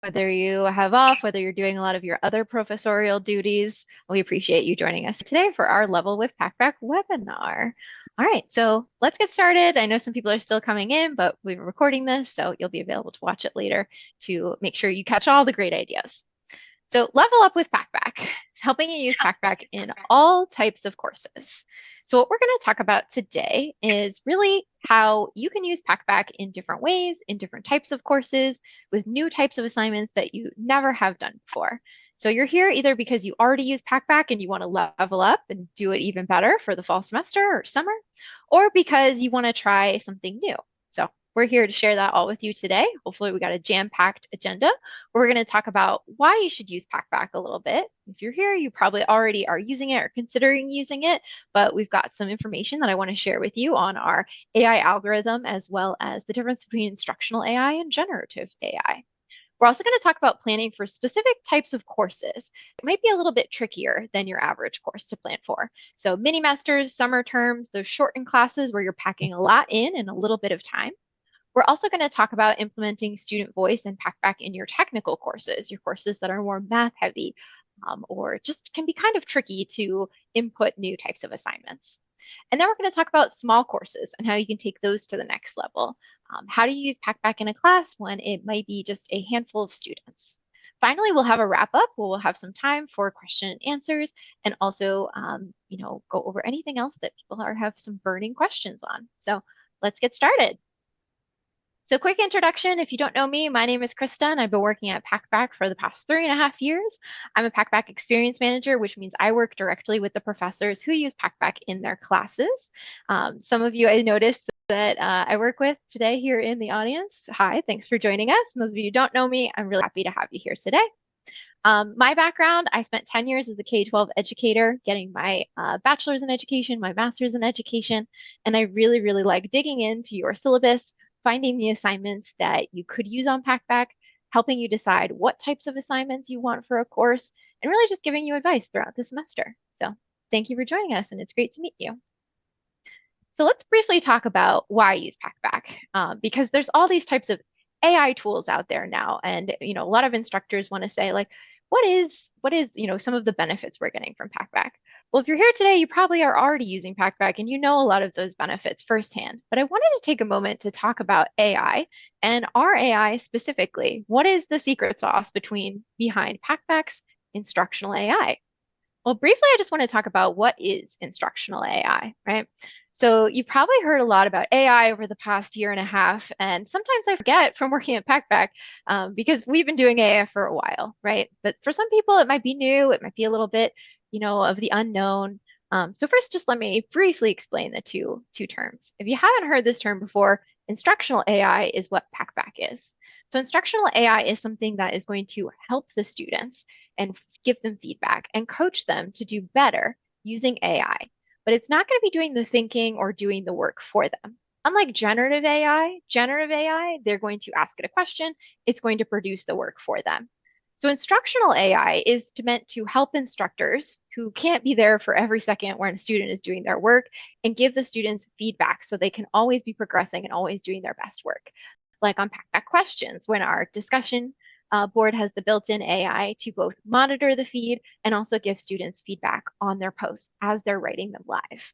whether you have off, whether you're doing a lot of your other professorial duties. We appreciate you joining us today for our Level with Packback webinar. All right, so let's get started. I know some people are still coming in, but we're recording this, so you'll be available to watch it later to make sure you catch all the great ideas. So level up with Packback. It's helping you use Packback in all types of courses. So what we're going to talk about today is really how you can use Packback in different ways, in different types of courses, with new types of assignments that you never have done before. So you're here either because you already use Packback and you want to level up and do it even better for the fall semester or summer, or because you want to try something new. So we're here to share that all with you today. Hopefully we got a jam-packed agenda. We're going to talk about why you should use Packback a little bit. If you're here, you probably already are using it or considering using it, but we've got some information that I want to share with you on our AI algorithm, as well as the difference between instructional AI and generative AI. We're also going to talk about planning for specific types of courses. It might be a little bit trickier than your average course to plan for. So mini masters, summer terms, those shortened classes where you're packing a lot in a little bit of time. We're also going to talk about implementing student voice and Packback in your technical courses, your courses that are more math heavy, or just can be kind of tricky to input new types of assignments. And then we're going to talk about small courses and how you can take those to the next level. How to use Packback in a class when it might be just a handful of students. Finally, we'll have a wrap up where we'll have some time for question and answers, and also, go over anything else that people have some burning questions on. So let's get started. So quick introduction, if you don't know me, my name is Krista and I've been working at Packback for the past 3.5 years. I'm a Packback experience manager, which means I work directly with the professors who use Packback in their classes. Some of you I noticed that I work with today here in the audience. Hi, thanks for joining us. And those of you who don't know me, I'm really happy to have you here today. My background, I spent 10 years as a K-12 educator, getting my bachelor's in education, my master's in education, and I really, really like digging into your syllabus, finding the assignments that you could use on Packback, helping you decide what types of assignments you want for a course, and really just giving you advice throughout the semester. So thank you for joining us, and it's great to meet you. So let's briefly talk about why use Packback, because there's all these types of AI tools out there now, and a lot of instructors want to say like, what is some of the benefits we're getting from Packback? Well, if you're here today, you probably are already using Packback and you know a lot of those benefits firsthand. But I wanted to take a moment to talk about AI and our AI specifically. What is the secret sauce behind Packback's instructional AI? Well, briefly, I just want to talk about what is instructional AI, right? So you've probably heard a lot about AI over the past 1.5 years, and sometimes I forget from working at Packback because we've been doing AI for a while, right? But for some people, it might be new. It might be a little bit, of the unknown. So first, just let me briefly explain the two terms. If you haven't heard this term before, instructional AI is what Packback is. So instructional AI is something that is going to help the students and give them feedback and coach them to do better using AI. But it's not going to be doing the thinking or doing the work for them. Unlike generative AI, they're going to ask it a question, it's going to produce the work for them. So instructional AI is meant to help instructors who can't be there for every second when a student is doing their work and give the students feedback so they can always be progressing and always doing their best work. Like on Packback Questions, when our discussion board has the built-in AI to both monitor the feed and also give students feedback on their posts as they're writing them live.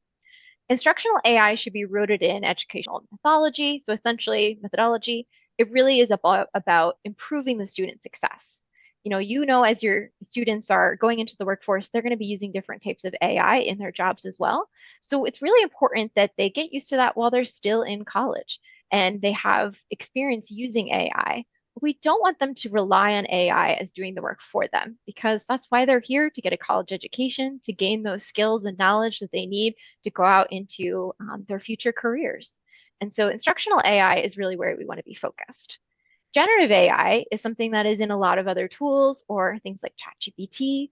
Instructional AI should be rooted in educational methodology. So essentially methodology, it really is about improving the student success. As your students are going into the workforce, they're going to be using different types of AI in their jobs as well. So it's really important that they get used to that while they're still in college and they have experience using AI. We don't want them to rely on AI as doing the work for them because that's why they're here, to get a college education, to gain those skills and knowledge that they need to go out into their future careers. And so instructional AI is really where we want to be focused. Generative AI is something that is in a lot of other tools or things like ChatGPT.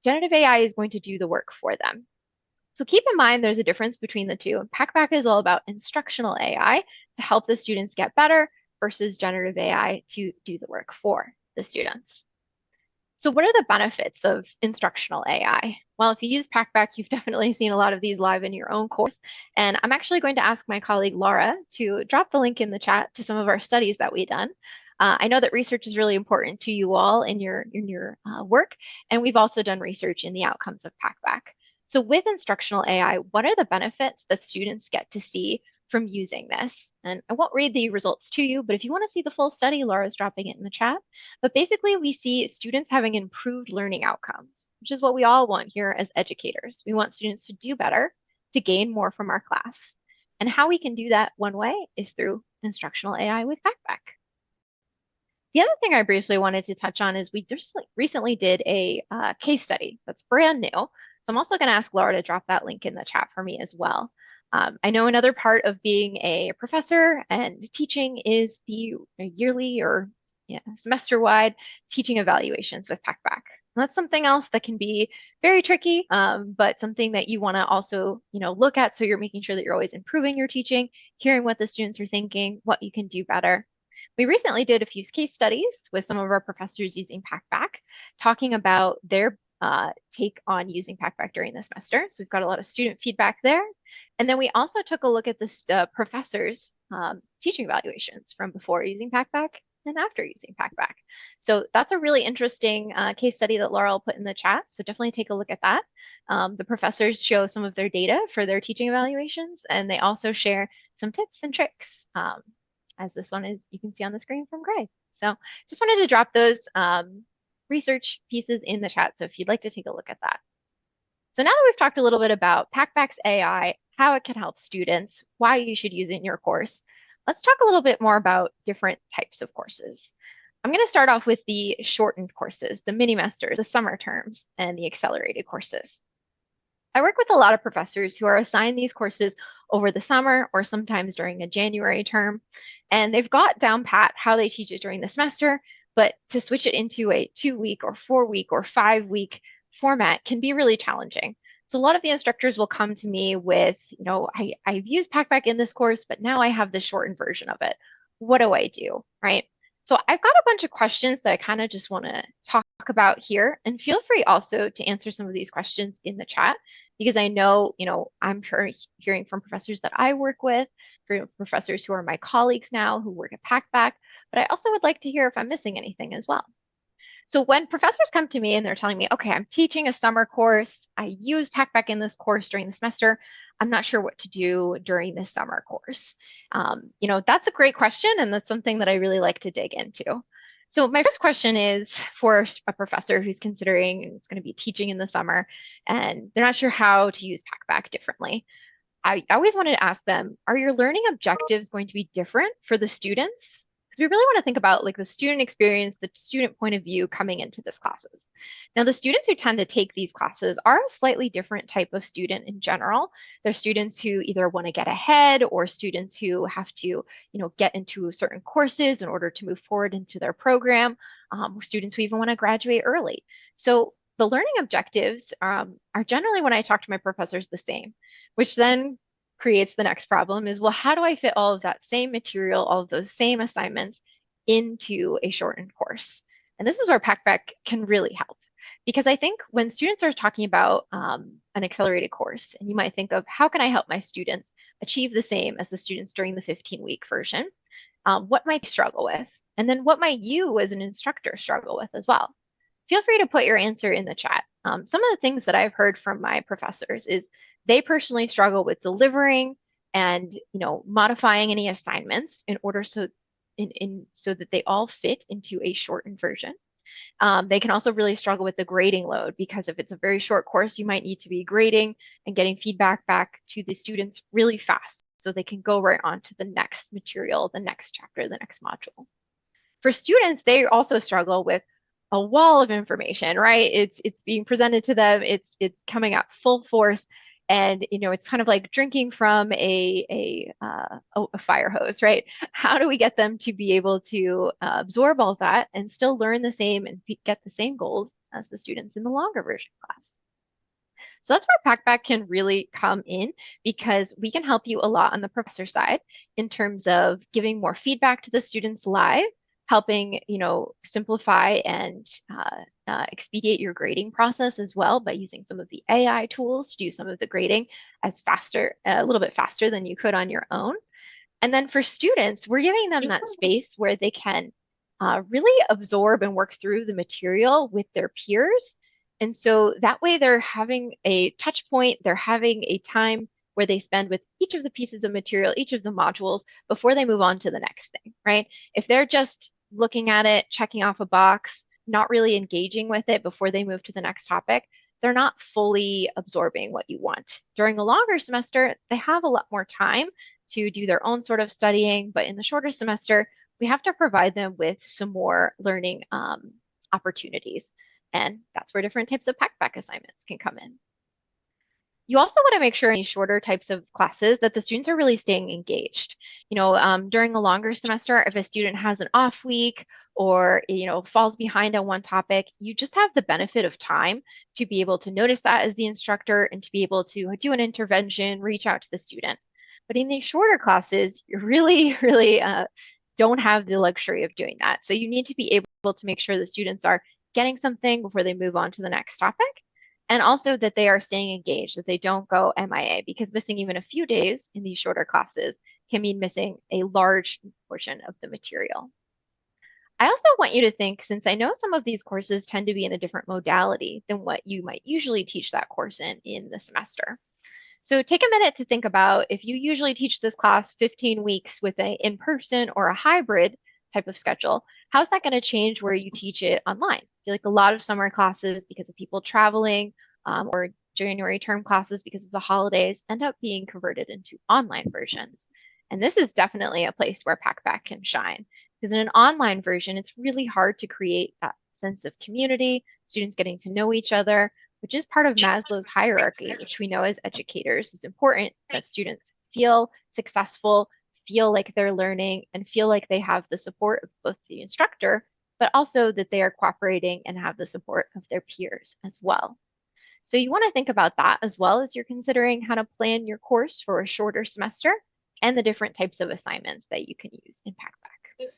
Generative AI is going to do the work for them. So keep in mind there's a difference between the two. Packback is all about instructional AI to help the students get better versus generative AI to do the work for the students. So what are the benefits of instructional AI? Well, if you use Packback, you've definitely seen a lot of these live in your own course. And I'm actually going to ask my colleague Laura to drop the link in the chat to some of our studies that we've done. I know that research is really important to you all in your work, and we've also done research in the outcomes of Packback. So with instructional AI, what are the benefits that students get to see from using this? And I won't read the results to you, but if you want to see the full study, Laura's dropping it in the chat. But basically, we see students having improved learning outcomes, which is what we all want here as educators. We want students to do better, to gain more from our class. And how we can do that one way is through instructional AI with Packback. The other thing I briefly wanted to touch on is we just recently did a case study that's brand new. So I'm also going to ask Laura to drop that link in the chat for me as well. I know another part of being a professor and teaching is the yearly or semester-wide teaching evaluations with Packback. That's something else that can be very tricky, but something that you want to also, look at, so you're making sure that you're always improving your teaching, hearing what the students are thinking, what you can do better. We recently did a few case studies with some of our professors using Packback, talking about their take on using Packback during the semester. So we've got a lot of student feedback there. And then we also took a look at the professors' teaching evaluations from before using Packback and after using Packback. So that's a really interesting case study that Laura will put in the chat. So definitely take a look at that. The professors show some of their data for their teaching evaluations, and they also share some tips and tricks, as this one is, you can see on the screen from Greg. So just wanted to drop those research pieces in the chat. So if you'd like to take a look at that. So now that we've talked a little bit about Packback's AI, how it can help students, why you should use it in your course, let's talk a little bit more about different types of courses. I'm going to start off with the shortened courses, the mini-mester, the summer terms, and the accelerated courses. I work with a lot of professors who are assigned these courses over the summer or sometimes during a January term, and they've got down pat how they teach it during the semester, but to switch it into a 2-week or 4-week or 5-week format can be really challenging. So a lot of the instructors will come to me with, I've used Packback in this course, but now I have the shortened version of it. What do I do, right? So I've got a bunch of questions that I kind of just want to talk about here, and feel free also to answer some of these questions in the chat, because I know, I'm hearing from professors that I work with, from professors who are my colleagues now who work at Packback, but I also would like to hear if I'm missing anything as well. So when professors come to me and they're telling me, okay, I'm teaching a summer course, I use Packback in this course during the semester, I'm not sure what to do during this summer course. That's a great question, and that's something that I really like to dig into. So my first question is for a professor who's considering it's going to be teaching in the summer, and they're not sure how to use Packback differently. I always wanted to ask them, are your learning objectives going to be different for the students? Because we really want to think about like the student experience, the student point of view coming into these classes. Now, the students who tend to take these classes are a slightly different type of student in general. They're students who either want to get ahead, or students who have to, get into certain courses in order to move forward into their program, students who even want to graduate early. So the learning objectives are generally, when I talk to my professors, the same, which then creates the next problem is, well, how do I fit all of that same material, all of those same assignments into a shortened course? And this is where Packback can really help. Because I think when students are talking about an accelerated course, and you might think of, how can I help my students achieve the same as the students during the 15-week version? What might they struggle with? And then what might you as an instructor struggle with as well? Feel free to put your answer in the chat. Some of the things that I've heard from my professors is they personally struggle with delivering and modifying any assignments in order so that they all fit into a shortened version. They can also really struggle with the grading load, because if it's a very short course, you might need to be grading and getting feedback back to the students really fast so they can go right on to the next material, the next chapter, the next module. For students, they also struggle with a wall of information, right? It's being presented to them, it's coming at full force, and it's kind of like drinking from a fire hose, right? How do we get them to be able to absorb all that and still learn the same and get the same goals as the students in the longer version class? So that's where Packback can really come in, because we can help you a lot on the professor side in terms of giving more feedback to the students live, helping simplify and expedite your grading process as well by using some of the AI tools to do some of the grading a little bit faster than you could on your own. And then for students, we're giving them that space where they can really absorb and work through the material with their peers. And so that way they're having a touch point, they're having a time where they spend with each of the pieces of material, each of the modules before they move on to the next thing, right? If they're just looking at it, checking off a box, not really engaging with it before they move to the next topic, they're not fully absorbing what you want. During a longer semester, they have a lot more time to do their own sort of studying, but in the shorter semester, we have to provide them with some more learning opportunities. And that's where different types of packback assignments can come in. You also want to make sure in these shorter types of classes that the students are really staying engaged. During a longer semester, if a student has an off week or falls behind on one topic, you just have the benefit of time to be able to notice that as the instructor and to be able to do an intervention, reach out to the student. But in these shorter classes, you really, really don't have the luxury of doing that. So you need to be able to make sure the students are getting something before they move on to the next topic. And also that they are staying engaged, that they don't go MIA, because missing even a few days in these shorter classes can mean missing a large portion of the material. I also want you to think, since I know some of these courses tend to be in a different modality than what you might usually teach that course in the semester. So take a minute to think about if you usually teach this class 15 weeks with an in-person or a hybrid type of schedule, how's that going to change where you teach it online? I feel like a lot of summer classes, because of people traveling, or January term classes because of the holidays, end up being converted into online versions. And this is definitely a place where Packback can shine. Because in an online version, it's really hard to create that sense of community, students getting to know each other, which is part of Maslow's hierarchy, which we know as educators is important that students feel successful, feel like they're learning, and feel like they have the support of both the instructor, but also that they are cooperating and have the support of their peers as well. So you want to think about that as well as you're considering how to plan your course for a shorter semester and the different types of assignments that you can use in Packback.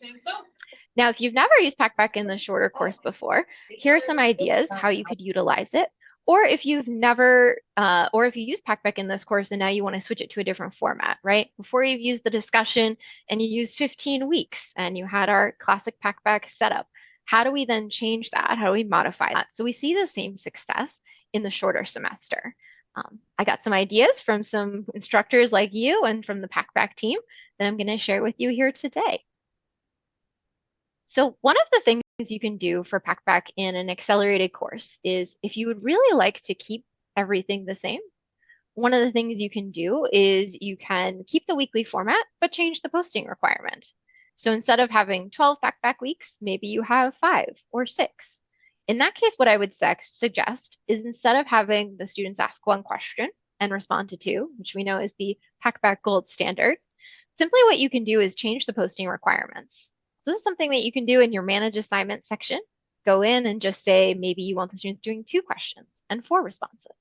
Now, if you've never used Packback in the shorter course before, here are some ideas how you could utilize it. Or if you've never, or if you use Packback in this course and now you want to switch it to a different format, right? Before you've used the discussion and you used 15 weeks and you had our classic Packback setup, how do we then change that? How do we modify that? So we see the same success in the shorter semester. I got some ideas from some instructors like you and from the Packback team that I'm going to share with you here today. So one of the things you can do for Packback in an accelerated course is if you would really like to keep everything the same, one of the things you can do is you can keep the weekly format, but change the posting requirement. So instead of having 12 Packback weeks, maybe you have 5 or 6. In that case, what I would suggest is instead of having the students ask one question and respond to 2, which we know is the Packback gold standard, simply what you can do is change the posting requirements. So this is something that you can do in your manage assignment section. Go in and just say maybe you want the students doing 2 questions and 4 responses.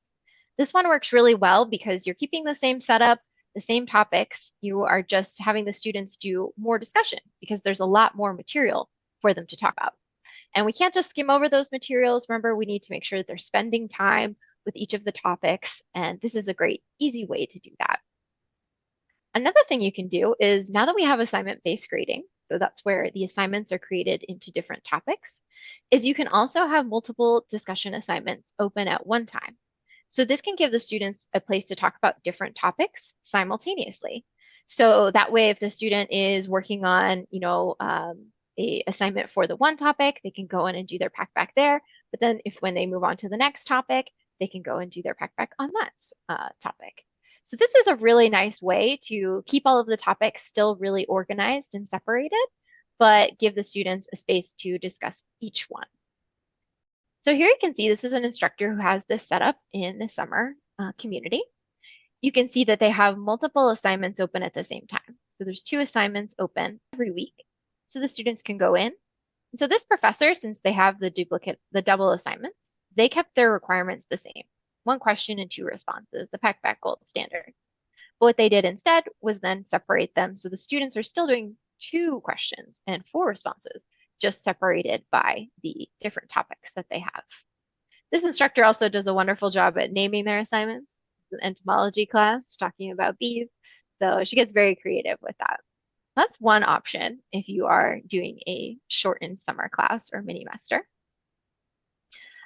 This one works really well because you're keeping the same setup, the same topics. You are just having the students do more discussion because there's a lot more material for them to talk about. And we can't just skim over those materials. Remember, we need to make sure that they're spending time with each of the topics. And this is a great, easy way to do that. Another thing you can do is now that we have assignment-based grading, so that's where the assignments are created into different topics, is you can also have multiple discussion assignments open at one time. So this can give the students a place to talk about different topics simultaneously. So that way, if the student is working on, a assignment for the one topic, they can go in and do their Packback there. But then when they move on to the next topic, they can go and do their Packback on that topic. So this is a really nice way to keep all of the topics still really organized and separated, but give the students a space to discuss each one. So here you can see this is an instructor who has this set up in the summer community. You can see that they have multiple assignments open at the same time. So there's 2 assignments open every week. So the students can go in. And so this professor, since they have the double assignments, they kept their requirements the same. 1 question and 2 responses, the Packback gold standard. But what they did instead was then separate them. So the students are still doing 2 questions and 4 responses, just separated by the different topics that they have. This instructor also does a wonderful job at naming their assignments. It's an entomology class talking about bees. So she gets very creative with that. That's one option if you are doing a shortened summer class or mini semester.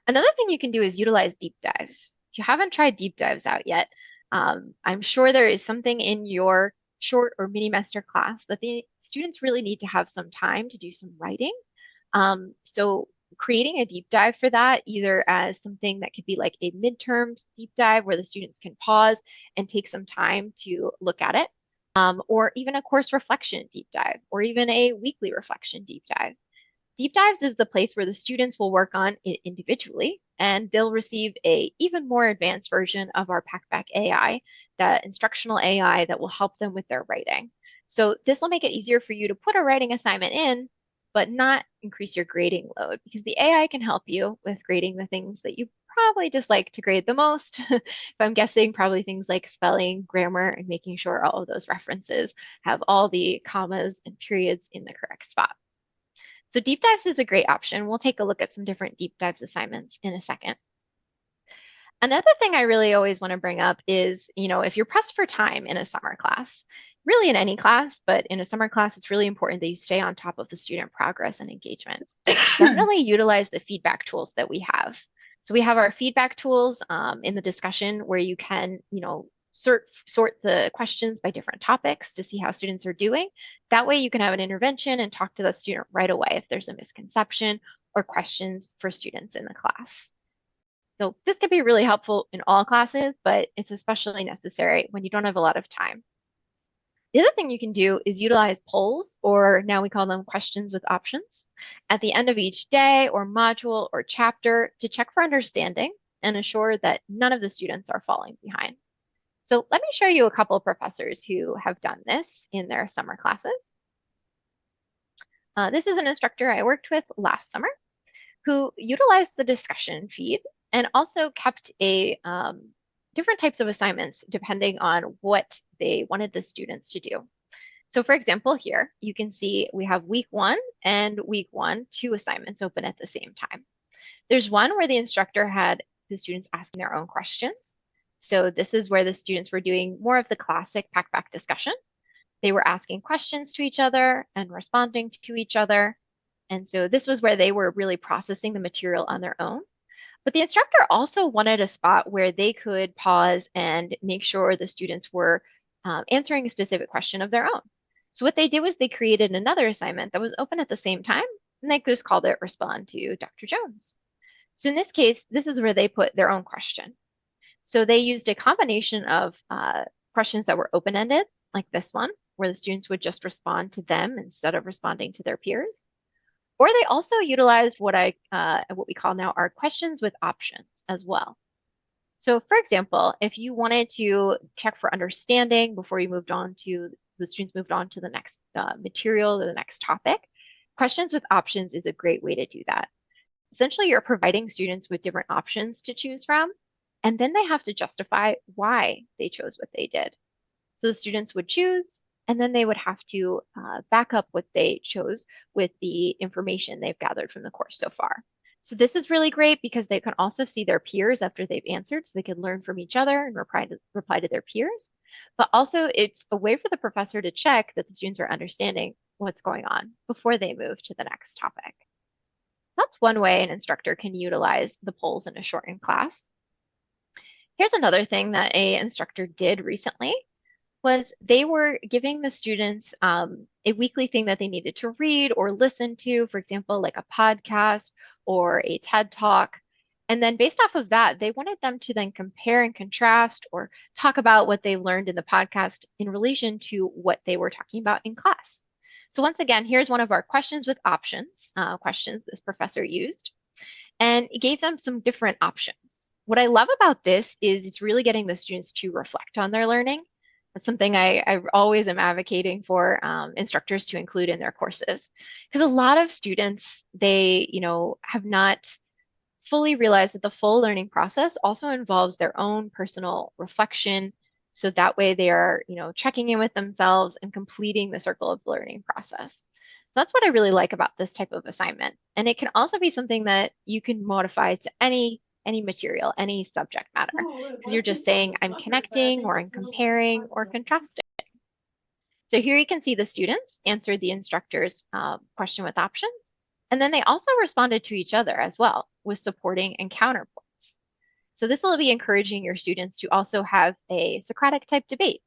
Another thing you can do is utilize deep dives. If you haven't tried deep dives out yet, I'm sure there is something in your short or mini semester class that the students really need to have some time to do some writing. So creating a deep dive for that, either as something that could be like a midterm deep dive where the students can pause and take some time to look at it, or even a course reflection deep dive, or even a weekly reflection deep dive. Deep dives is the place where the students will work on it individually, and they'll receive a even more advanced version of our Packback AI, that instructional AI that will help them with their writing. So this will make it easier for you to put a writing assignment in, but not increase your grading load, because the AI can help you with grading the things that you probably dislike to grade the most. If I'm guessing, probably things like spelling, grammar, and making sure all of those references have all the commas and periods in the correct spot. So deep dives is a great option. We'll take a look at some different deep dives assignments in a second. Another thing I really always want to bring up is, if you're pressed for time in a summer class, really in any class, but in a summer class, it's really important that you stay on top of the student progress and engagement. Definitely utilize the feedback tools that we have. So we have our feedback tools in the discussion where you can, sort the questions by different topics to see how students are doing. That way you can have an intervention and talk to the student right away if there's a misconception or questions for students in the class. So this could be really helpful in all classes, but it's especially necessary when you don't have a lot of time. The other thing you can do is utilize polls, or now we call them questions with options, at the end of each day or module or chapter to check for understanding and ensure that none of the students are falling behind. So let me show you a couple of professors who have done this in their summer classes. This is an instructor I worked with last summer who utilized the discussion feed and also kept a different types of assignments depending on what they wanted the students to do. So for example, here you can see we have week 1 and week 1, 2 assignments open at the same time. There's one where the instructor had the students asking their own questions. So this is where the students were doing more of the classic Packback discussion. They were asking questions to each other and responding to each other. And so this was where they were really processing the material on their own. But the instructor also wanted a spot where they could pause and make sure the students were answering a specific question of their own. So what they did was they created another assignment that was open at the same time, and they just called it Respond to Dr. Jones. So in this case, this is where they put their own question. So they used a combination of questions that were open-ended, like this one, where the students would just respond to them instead of responding to their peers. Or they also utilized what we call now our questions with options as well. So for example, if you wanted to check for understanding before you moved on to the students moved on to the next material or the next topic, questions with options is a great way to do that. Essentially, you're providing students with different options to choose from, and then they have to justify why they chose what they did. So the students would choose, and then they would have to back up what they chose with the information they've gathered from the course so far. So this is really great because they can also see their peers after they've answered, so they can learn from each other and reply to their peers. But also it's a way for the professor to check that the students are understanding what's going on before they move to the next topic. That's one way an instructor can utilize the polls in a shortened class. Here's another thing that an instructor did recently was they were giving the students a weekly thing that they needed to read or listen to, for example, like a podcast or a TED Talk. And then based off of that, they wanted them to then compare and contrast or talk about what they learned in the podcast in relation to what they were talking about in class. So once again, here's one of our questions with options, questions this professor used, and it gave them some different options. What I love about this is it's really getting the students to reflect on their learning. That's something I always am advocating for instructors to include in their courses. Because a lot of students, they, have not fully realized that the full learning process also involves their own personal reflection. So that way they are, checking in with themselves and completing the circle of learning process. That's what I really like about this type of assignment. And it can also be something that you can modify to any material, any subject matter, because you're just saying, I'm connecting or I'm comparing or contrasting. So here you can see the students answered the instructor's question with options, and then they also responded to each other as well with supporting and counterpoints. So this will be encouraging your students to also have a Socratic type debate,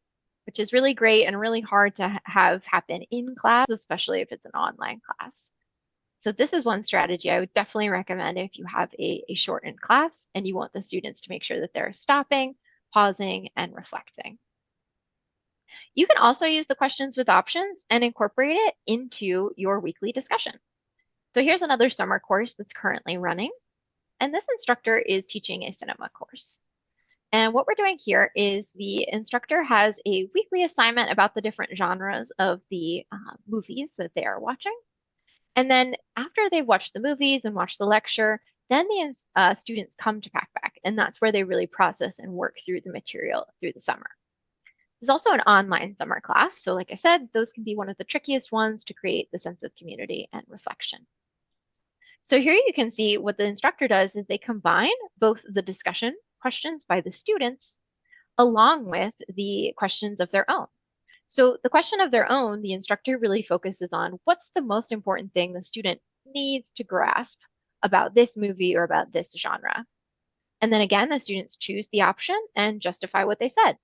which is really great and really hard to have happen in class, especially if it's an online class. So this is one strategy I would definitely recommend if you have a shortened class and you want the students to make sure that they're stopping, pausing, and reflecting. You can also use the questions with options and incorporate it into your weekly discussion. So here's another summer course that's currently running, and this instructor is teaching a cinema course. And what we're doing here is the instructor has a weekly assignment about the different genres of the movies that they are watching. And then after they've watched the movies and watched the lecture, then the students come to Packback, and that's where they really process and work through the material through the summer. There's also an online summer class. So like I said, those can be one of the trickiest ones to create the sense of community and reflection. So here you can see what the instructor does is they combine both the discussion questions by the students along with the questions of their own. So the question of their own, the instructor really focuses on what's the most important thing the student needs to grasp about this movie or about this genre. And then again, the students choose the option and justify what they said.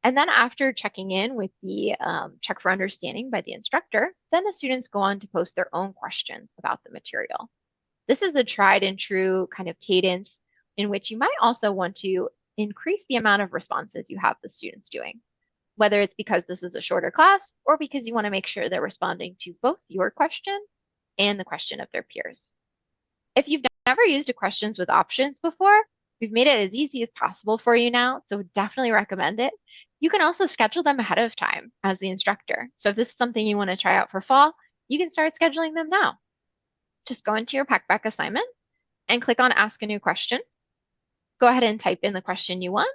And then after checking in with the check for understanding by the instructor, then the students go on to post their own questions about the material. This is the tried and true kind of cadence in which you might also want to increase the amount of responses you have the students doing, whether it's because this is a shorter class or because you want to make sure they're responding to both your question and the question of their peers. If you've never used a questions with options before, we've made it as easy as possible for you now, so definitely recommend it. You can also schedule them ahead of time as the instructor. So if this is something you want to try out for fall, you can start scheduling them now. Just go into your Packback assignment and click on Ask a New Question. Go ahead and type in the question you want.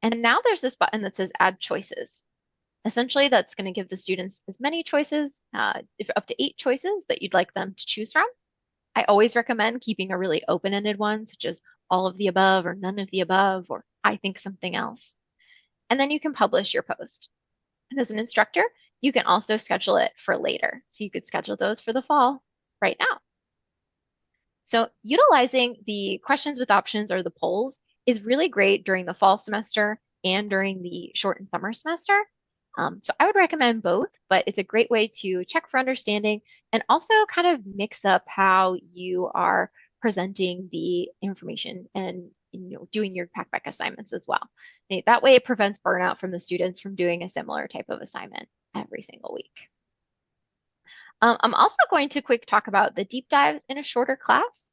And now there's this button that says Add Choices. Essentially, that's going to give the students as many choices, if up to 8 choices that you'd like them to choose from. I always recommend keeping a really open-ended one, such as all of the above or none of the above, or I think something else. And then you can publish your post. And as an instructor, you can also schedule it for later. So you could schedule those for the fall right now. So utilizing the questions with options or the polls is really great during the fall semester and during the shortened summer semester. So I would recommend both, but it's a great way to check for understanding and also kind of mix up how you are presenting the information and doing your Packback assignments as well. That way it prevents burnout from the students from doing a similar type of assignment every single week. I'm also going to quick talk about the deep dives in a shorter class.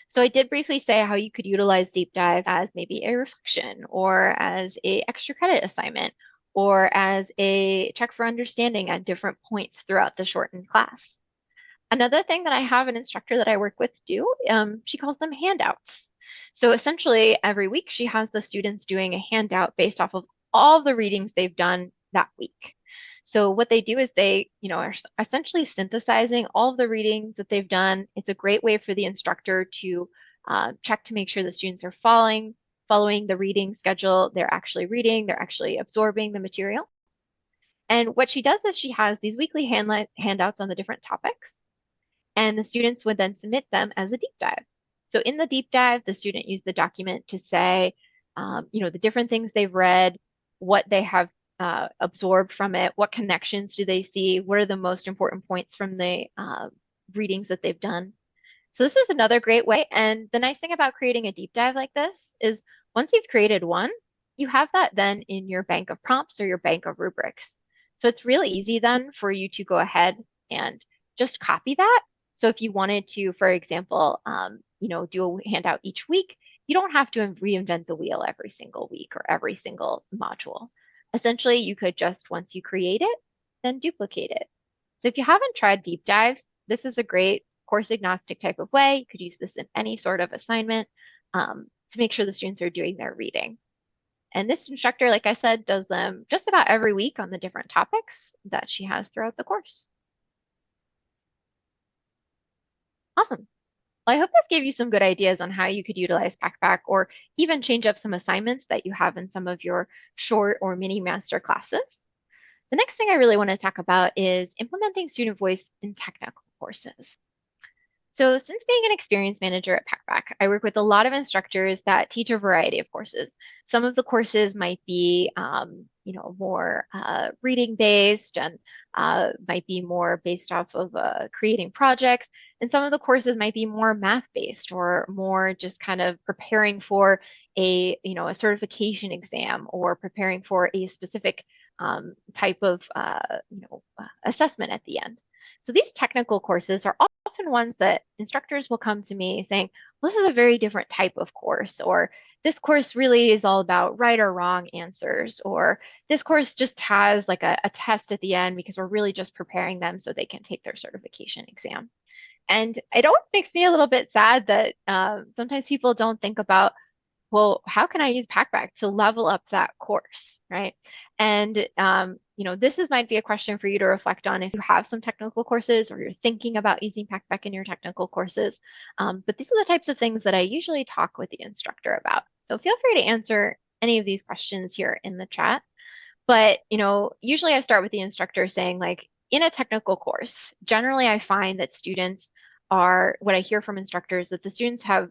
So I did briefly say how you could utilize deep dive as maybe a reflection or as a extra credit assignment or as a check for understanding at different points throughout the shortened class. Another thing that I have an instructor that I work with do, she calls them handouts. So essentially every week she has the students doing a handout based off of all the readings they've done that week. So what they do is they, are essentially synthesizing all of the readings that they've done. It's a great way for the instructor to check to make sure the students are following the reading schedule. They're actually reading, they're actually absorbing the material. And what she does is she has these weekly handouts on the different topics, and the students would then submit them as a deep dive. So in the deep dive, the student used the document to say, the different things they've read, what they have absorbed from it, what connections do they see, what are the most important points from the readings that they've done. So this is another great way. And the nice thing about creating a deep dive like this is once you've created one, you have that then in your bank of prompts or your bank of rubrics. So it's really easy then for you to go ahead and just copy that. So if you wanted to, for example, do a handout each week, you don't have to reinvent the wheel every single week or every single module. Essentially, you could just, once you create it, then duplicate it. So if you haven't tried deep dives, this is a great course agnostic type of way. You could use this in any sort of assignment to make sure the students are doing their reading. And this instructor, like I said, does them just about every week on the different topics that she has throughout the course. Awesome. Well, I hope this gave you some good ideas on how you could utilize Packback or even change up some assignments that you have in some of your short or mini master classes. The next thing I really want to talk about is implementing student voice in technical courses. So since being an experience manager at Packback, I work with a lot of instructors that teach a variety of courses. Some of the courses might be, more reading based and might be more based off of creating projects. And some of the courses might be more math based or more just kind of preparing for a certification exam or preparing for a specific type of, assessment at the end. So these technical courses are often ones that instructors will come to me saying, well, this is a very different type of course, or this course really is all about right or wrong answers, or this course just has like a test at the end because we're really just preparing them so they can take their certification exam. And it always makes me a little bit sad that sometimes people don't think about, well, how can I use Packback to level up that course, right? And this might be a question for you to reflect on if you have some technical courses or you're thinking about using Packback in your technical courses. But these are the types of things that I usually talk with the instructor about. So feel free to answer any of these questions here in the chat. But usually I start with the instructor saying, like, in a technical course, generally I find that students are, what I hear from instructors, that the students have,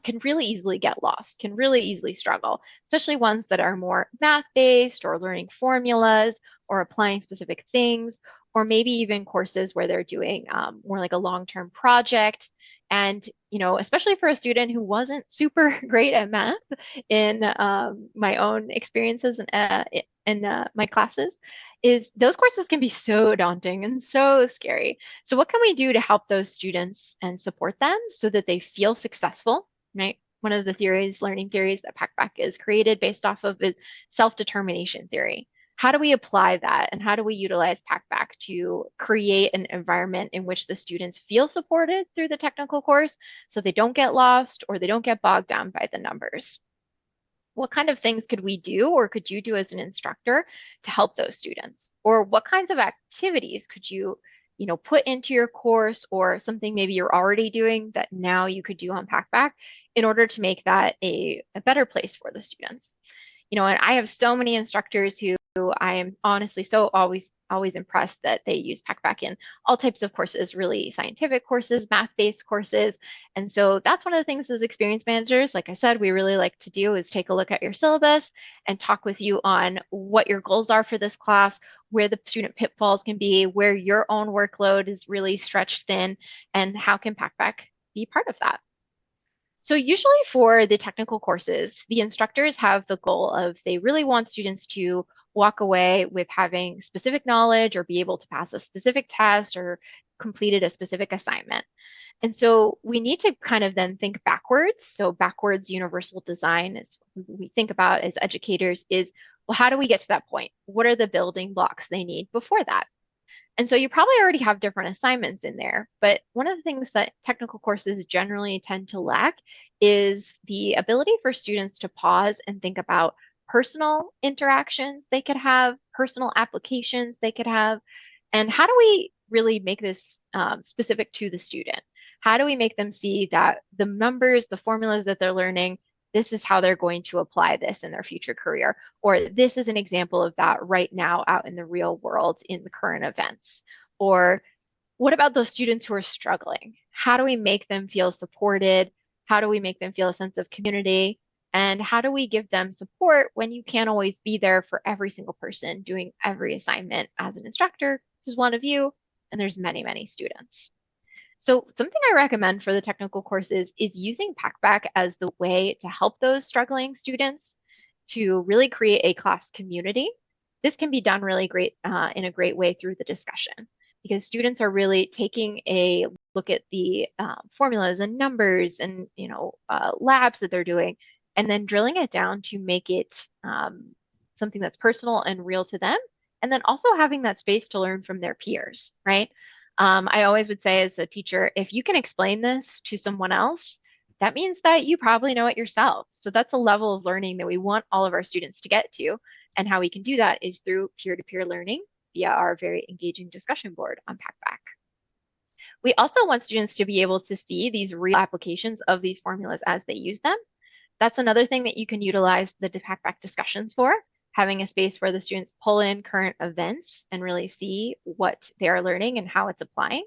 can really easily get lost, can really easily struggle, especially ones that are more math-based or learning formulas or applying specific things, or maybe even courses where they're doing more like a long-term project. And, especially for a student who wasn't super great at math in my own experiences in my classes, is those courses can be so daunting and so scary. So what can we do to help those students and support them so that they feel successful? Right? One of the theories, learning theories that Packback is created based off of is self-determination theory. How do we apply that and how do we utilize Packback to create an environment in which the students feel supported through the technical course so they don't get lost or they don't get bogged down by the numbers? What kind of things could we do or could you do as an instructor to help those students? Or what kinds of activities could you put into your course or something maybe you're already doing that now you could do on Packback in order to make that a better place for the students? And I have so many instructors who I am honestly so always impressed that they use Packback in all types of courses, really scientific courses, math-based courses. And so that's one of the things as experience managers, like I said, we really like to do is take a look at your syllabus and talk with you on what your goals are for this class, where the student pitfalls can be, where your own workload is really stretched thin, and how can Packback be part of that? So usually for the technical courses, the instructors have the goal of they really want students to walk away with having specific knowledge or be able to pass a specific test or completed a specific assignment. And so we need to kind of then think backwards. So backwards universal design is what we think about as educators is, well, how do we get to that point? What are the building blocks they need before that? And so you probably already have different assignments in there, but one of the things that technical courses generally tend to lack is the ability for students to pause and think about personal interactions they could have, personal applications they could have, and how do we really make this specific to the student? How do we make them see that the numbers, the formulas that they're learning, this is how they're going to apply this in their future career, or this is an example of that right now out in the real world in the current events. Or what about those students who are struggling? How do we make them feel supported? How do we make them feel a sense of community? And how do we give them support when you can't always be there for every single person doing every assignment as an instructor? This is one of you, and there's many, many students. So something I recommend for the technical courses is using Packback as the way to help those struggling students to really create a class community. This can be done really great in a great way through the discussion because students are really taking a look at the formulas and numbers and labs that they're doing and then drilling it down to make it something that's personal and real to them. And then also having that space to learn from their peers, right? I always would say as a teacher, if you can explain this to someone else, that means that you probably know it yourself. So that's a level of learning that we want all of our students to get to. And how we can do that is through peer-to-peer learning via our very engaging discussion board on Packback. We also want students to be able to see these real applications of these formulas as they use them. That's another thing that you can utilize the Packback discussions for, having a space where the students pull in current events and really see what they are learning and how it's applying.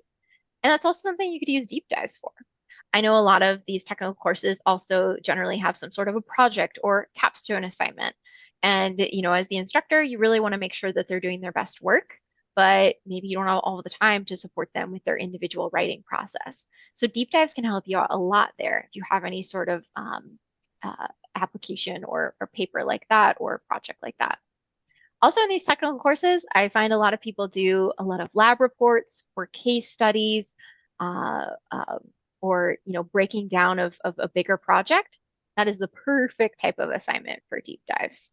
And that's also something you could use deep dives for. I know a lot of these technical courses also generally have some sort of a project or capstone assignment. And, as the instructor, you really want to make sure that they're doing their best work, but maybe you don't have all the time to support them with their individual writing process. So deep dives can help you out a lot there if you have any sort of application or paper like that or project like that. Also in these technical courses, I find a lot of people do a lot of lab reports or case studies, uh, uh, or breaking down of a bigger project. That is the perfect type of assignment for deep dives.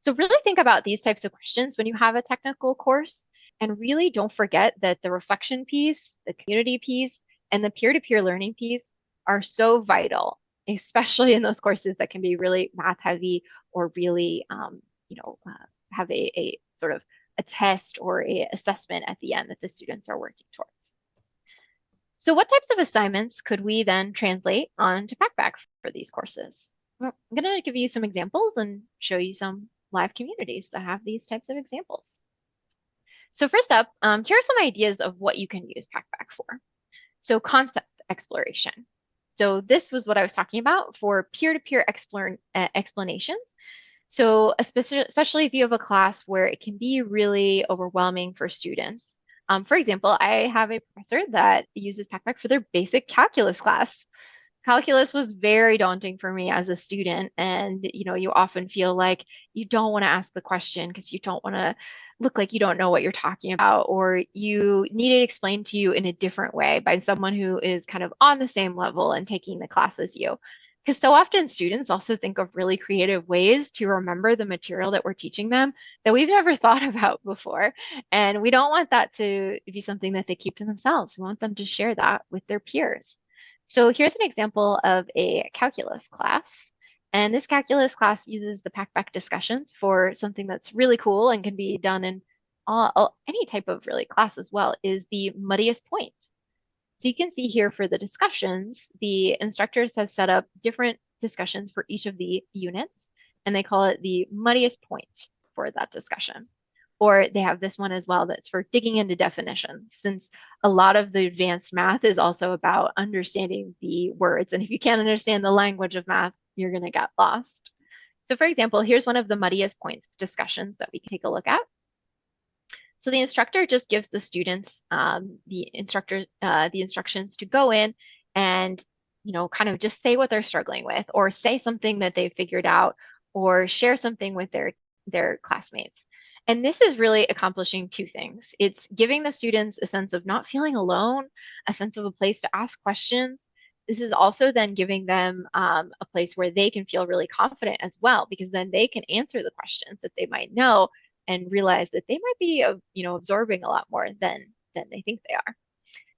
So really think about these types of questions when you have a technical course, and really don't forget that the reflection piece, the community piece, and the peer-to-peer learning piece are so vital, especially in those courses that can be really math heavy or really, have a sort of a test or a assessment at the end that the students are working towards. So what types of assignments could we then translate onto Packback for these courses? Well, I'm going to give you some examples and show you some live communities that have these types of examples. So first up, here are some ideas of what you can use Packback for. So concept exploration. So this was what I was talking about for peer-to-peer explanations. So especially if you have a class where it can be really overwhelming for students. For example, I have a professor that uses Packback for their basic calculus class. Calculus was very daunting for me as a student, and you often feel like you don't want to ask the question because you don't want to look like you don't know what you're talking about, or you need it explained to you in a different way by someone who is kind of on the same level and taking the class as you. Because so often students also think of really creative ways to remember the material that we're teaching them that we've never thought about before. And we don't want that to be something that they keep to themselves. We want them to share that with their peers. So here's an example of a calculus class. And this calculus class uses the Packback discussions for something that's really cool and can be done in any type of really class as well, is the muddiest point. So you can see here for the discussions, the instructors have set up different discussions for each of the units, and they call it the muddiest point for that discussion. Or they have this one as well that's for digging into definitions, since a lot of the advanced math is also about understanding the words. And if you can't understand the language of math, you're going to get lost. So for example, here's one of the muddiest points discussions that we can take a look at. So the instructor just gives the students the instructions to go in and kind of just say what they're struggling with, or say something that they've figured out, or share something with their classmates. And this is really accomplishing two things. It's giving the students a sense of not feeling alone, a sense of a place to ask questions. This is also then giving them a place where they can feel really confident as well, because then they can answer the questions that they might know and realize that they might be, absorbing a lot more than they think they are.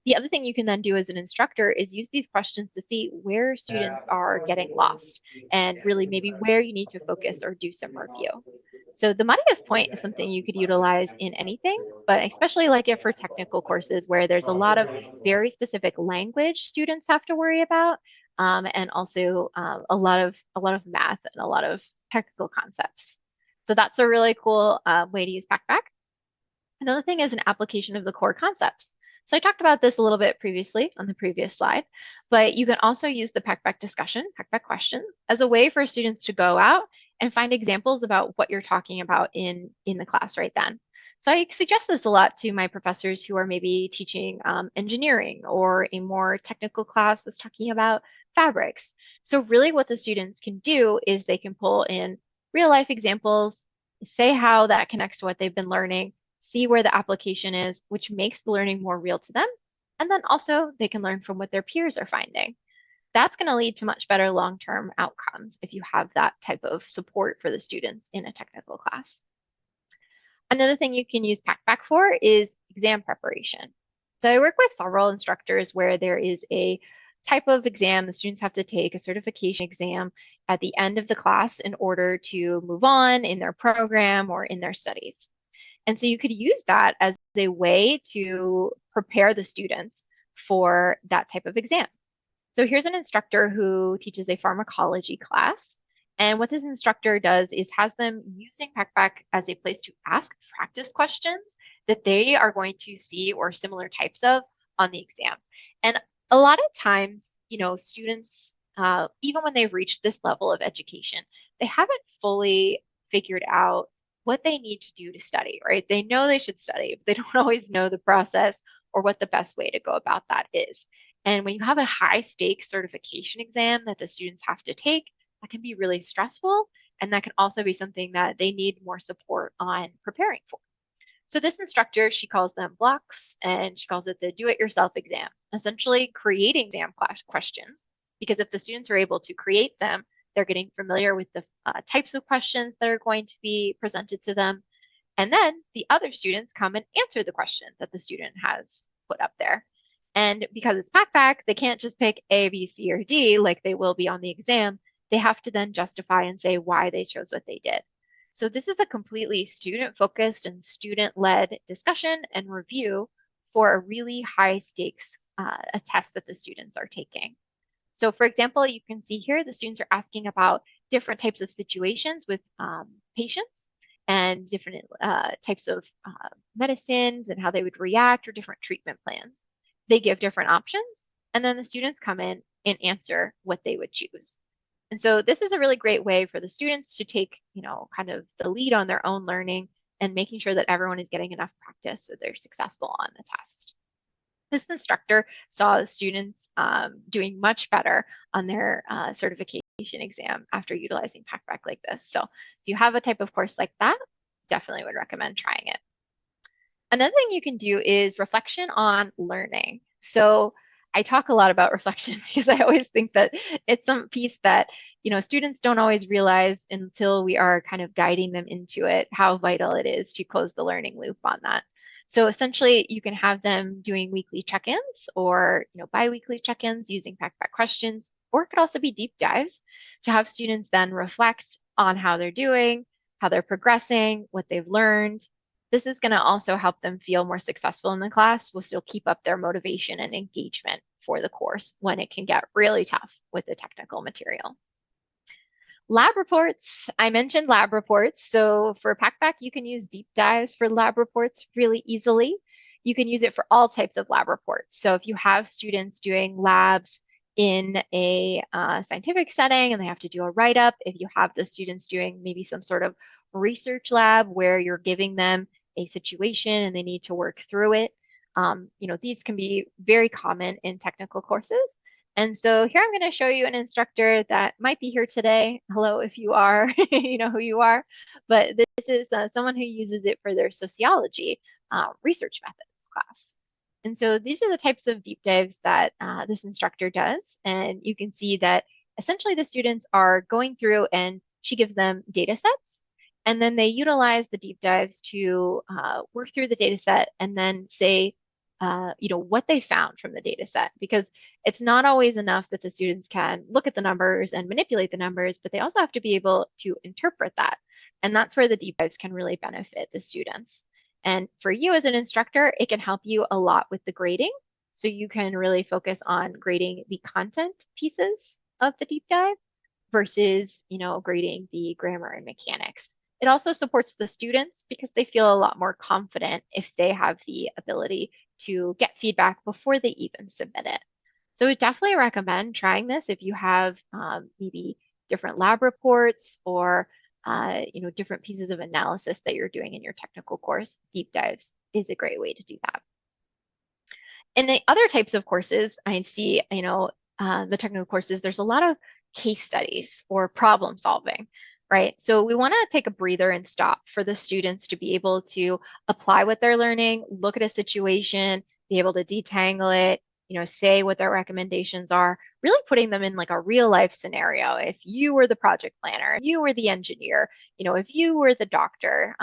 The other thing you can then do as an instructor is use these questions to see where students are getting lost and really maybe where you need to focus or do some review. So the muddiest point is something you could utilize in anything, but I especially like it for technical courses where there's a lot of very specific language students have to worry about, and also a lot of math and a lot of technical concepts. So that's a really cool way to use Packback. Another thing is an application of the core concepts. So I talked about this a little bit previously on the previous slide, but you can also use the Packback discussion, Packback questions, as a way for students to go out and find examples about what you're talking about in the class right then. So I suggest this a lot to my professors who are maybe teaching engineering or a more technical class that's talking about fabrics. So really what the students can do is they can pull in real life examples, say how that connects to what they've been learning, see where the application is, which makes the learning more real to them. And then also they can learn from what their peers are finding. That's going to lead to much better long-term outcomes if you have that type of support for the students in a technical class. Another thing you can use Packback for is exam preparation. So I work with several instructors where there is a type of exam the students have to take, a certification exam at the end of the class in order to move on in their program or in their studies. And so you could use that as a way to prepare the students for that type of exam. So here's an instructor who teaches a pharmacology class, And what this instructor does is has them using Packback as a place to ask practice questions that they are going to see or similar types of on the exam. And a lot of times, students, even when they've reached this level of education, they haven't fully figured out what they need to do to study, right? They know they should study, but they don't always know the process or what the best way to go about that is. And when you have a high stakes certification exam that the students have to take, that can be really stressful. And that can also be something that they need more support on preparing for. So this instructor, she calls them blocks, and she calls it the do-it-yourself exam, essentially creating exam questions. Because if the students are able to create them, they're getting familiar with the types of questions that are going to be presented to them. And then the other students come and answer the question that the student has put up there. And because it's Packback, they can't just pick A, B, C, or D like they will be on the exam. They have to then justify and say why they chose what they did. So this is a completely student-focused and student-led discussion and review for a really high stakes a test that the students are taking. So for example, you can see here the students are asking about different types of situations with patients and different types of medicines and how they would react or different treatment plans. They give different options, and then the students come in and answer what they would choose. And so this is a really great way for the students to take, kind of the lead on their own learning and making sure that everyone is getting enough practice so they're successful on the test. This instructor saw the students doing much better on their certification exam after utilizing Packback like this. So if you have a type of course like that, definitely would recommend trying it. Another thing you can do is reflection on learning. So I talk a lot about reflection because I always think that it's some piece that, students don't always realize until we are kind of guiding them into it, how vital it is to close the learning loop on that. So essentially, you can have them doing weekly check-ins or, bi-weekly check-ins using Packback questions, or it could also be deep dives to have students then reflect on how they're doing, how they're progressing, what they've learned. This is going to also help them feel more successful in the class. Will still keep up their motivation and engagement for the course when it can get really tough with the technical material. Lab reports, I mentioned lab reports. So for Packback, you can use deep dives for lab reports really easily. You can use it for all types of lab reports. So if you have students doing labs in a scientific setting and they have to do a write-up, if you have the students doing maybe some sort of research lab where you're giving them a situation and they need to work through it, these can be very common in technical courses. And so here I'm going to show you an instructor that might be here today. Hello, if you are, you know who you are. But this is someone who uses it for their sociology research methods class. And so these are the types of deep dives that this instructor does. And you can see that essentially the students are going through and she gives them data sets. And then they utilize the deep dives to work through the data set and then say, what they found from the data set, because it's not always enough that the students can look at the numbers and manipulate the numbers, but they also have to be able to interpret that. And that's where the deep dives can really benefit the students. And for you as an instructor, it can help you a lot with the grading. So you can really focus on grading the content pieces of the deep dive versus, grading the grammar and mechanics. It also supports the students because they feel a lot more confident if they have the ability to get feedback before they even submit it. So I definitely recommend trying this if you have maybe different lab reports or different pieces of analysis that you're doing in your technical course. Deep dives is a great way to do that. In the other types of courses, I see, the technical courses, there's a lot of case studies or problem solving, right? So we want to take a breather and stop for the students to be able to apply what they're learning, look at a situation, be able to detangle it, say what their recommendations are, really putting them in like a real life scenario. If you were the project planner, if you were the engineer, if you were the doctor,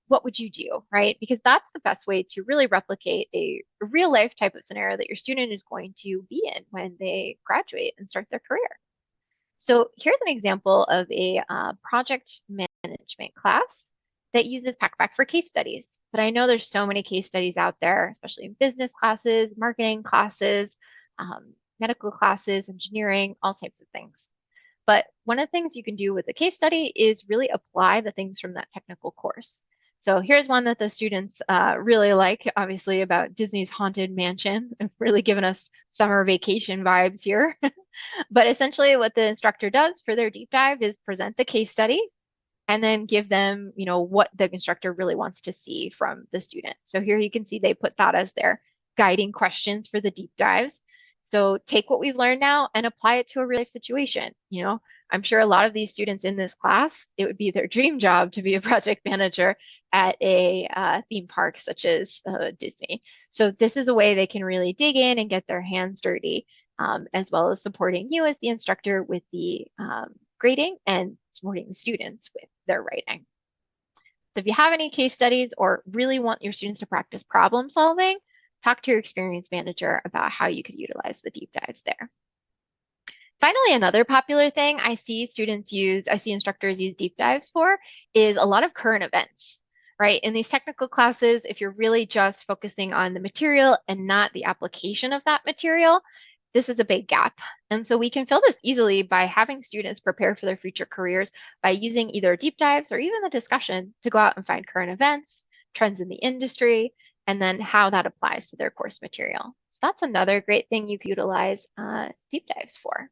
what would you do, right? Because that's the best way to really replicate a real life type of scenario that your student is going to be in when they graduate and start their career. So here's an example of a project management class that uses Packback for case studies. But I know there's so many case studies out there, especially in business classes, marketing classes, medical classes, engineering, all types of things. But one of the things you can do with the case study is really apply the things from that technical course. So here's one that the students really like, obviously about Disney's Haunted Mansion, really giving us summer vacation vibes here. But essentially what the instructor does for their deep dive is present the case study and then give them, what the instructor really wants to see from the student. So here you can see they put that as their guiding questions for the deep dives. So take what we've learned now and apply it to a real life situation. I'm sure a lot of these students in this class, it would be their dream job to be a project manager at a theme park such as Disney. So this is a way they can really dig in and get their hands dirty, as well as supporting you as the instructor with the grading and supporting the students with their writing. So if you have any case studies or really want your students to practice problem solving, talk to your experience manager about how you could utilize the deep dives there. Finally, another popular thing I see instructors use deep dives for is a lot of current events, right? In these technical classes, if you're really just focusing on the material and not the application of that material, this is a big gap. And so we can fill this easily by having students prepare for their future careers by using either deep dives or even the discussion to go out and find current events, trends in the industry, and then how that applies to their course material. So that's another great thing you can utilize deep dives for.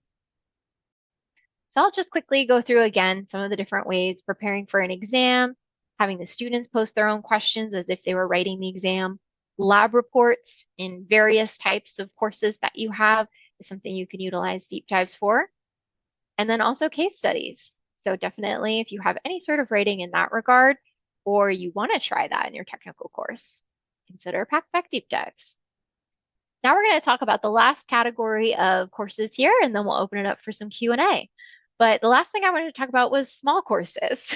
So I'll just quickly go through again some of the different ways preparing for an exam, having the students post their own questions as if they were writing the exam. Lab reports in various types of courses that you have is something you can utilize deep dives for. And then also case studies. So definitely if you have any sort of writing in that regard, or you want to try that in your technical course, consider Packback deep dives. Now we're going to talk about the last category of courses here, and then we'll open it up for some Q&A. But the last thing I wanted to talk about was small courses.